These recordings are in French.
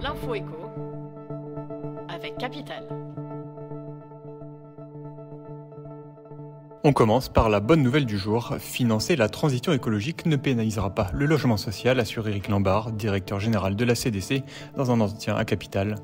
L'info éco avec Capital. On commence par la bonne nouvelle du jour. Financer la transition écologique ne pénalisera pas le logement social, assure Éric Lambard, directeur général de la CDC, dans un entretien à Capital.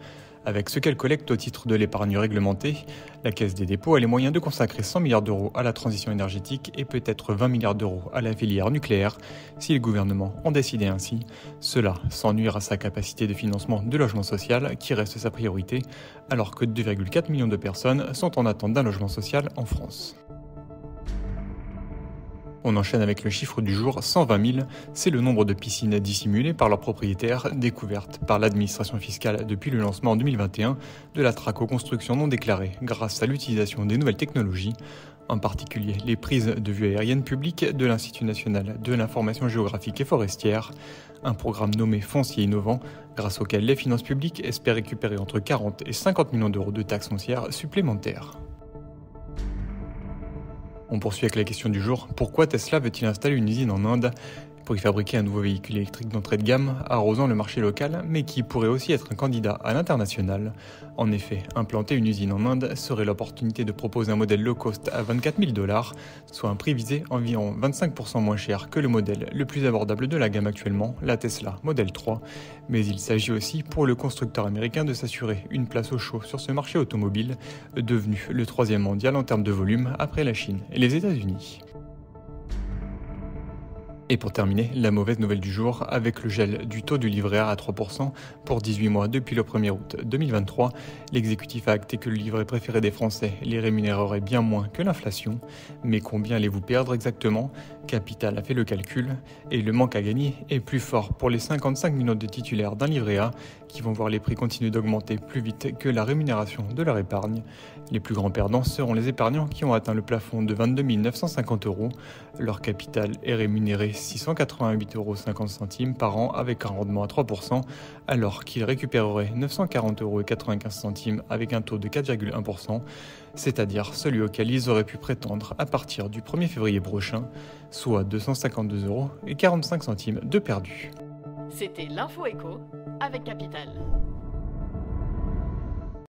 Avec ce qu'elle collecte au titre de l'épargne réglementée, la Caisse des dépôts a les moyens de consacrer 100 milliards d'euros à la transition énergétique et peut-être 20 milliards d'euros à la filière nucléaire, si le gouvernement en décidait ainsi. Cela sans nuire à sa capacité de financement de logement social, qui reste sa priorité, alors que 2,4 millions de personnes sont en attente d'un logement social en France. On enchaîne avec le chiffre du jour, 120 000, c'est le nombre de piscines dissimulées par leurs propriétaires, découvertes par l'administration fiscale depuis le lancement en 2021 de la traque aux constructions non déclarées grâce à l'utilisation des nouvelles technologies, en particulier les prises de vue aériennes publiques de l'Institut national de l'information géographique et forestière, un programme nommé Foncier innovant, grâce auquel les finances publiques espèrent récupérer entre 40 et 50 millions d'euros de taxes foncières supplémentaires. On poursuit avec la question du jour, pourquoi Tesla veut-il installer une usine en Inde pour y fabriquer un nouveau véhicule électrique d'entrée de gamme, arrosant le marché local, mais qui pourrait aussi être un candidat à l'international. En effet, implanter une usine en Inde serait l'opportunité de proposer un modèle low cost à 24 000 $, soit un prix visé environ 25% moins cher que le modèle le plus abordable de la gamme actuellement, la Tesla Model 3. Mais il s'agit aussi pour le constructeur américain de s'assurer une place au chaud sur ce marché automobile, devenu le 3e mondial en termes de volume après la Chine et les États-Unis. Et pour terminer, la mauvaise nouvelle du jour, avec le gel du taux du livret A à 3% pour 18 mois depuis le 1er août 2023, l'exécutif a acté que le livret préféré des Français les rémunérerait bien moins que l'inflation. Mais combien allez-vous perdre exactement ? Capital a fait le calcul, et le manque à gagner est plus fort pour les 55 millions de titulaires d'un livret A qui vont voir les prix continuer d'augmenter plus vite que la rémunération de leur épargne. Les plus grands perdants seront les épargnants qui ont atteint le plafond de 22 950 €. Leur capital est rémunéré 688,50 € par an avec un rendement à 3%, alors qu'ils récupéreraient 940,95 € avec un taux de 4,1%, c'est-à-dire celui auquel ils auraient pu prétendre à partir du 1er février prochain, soit 252,45 € de perdu. C'était l'info éco avec Capital.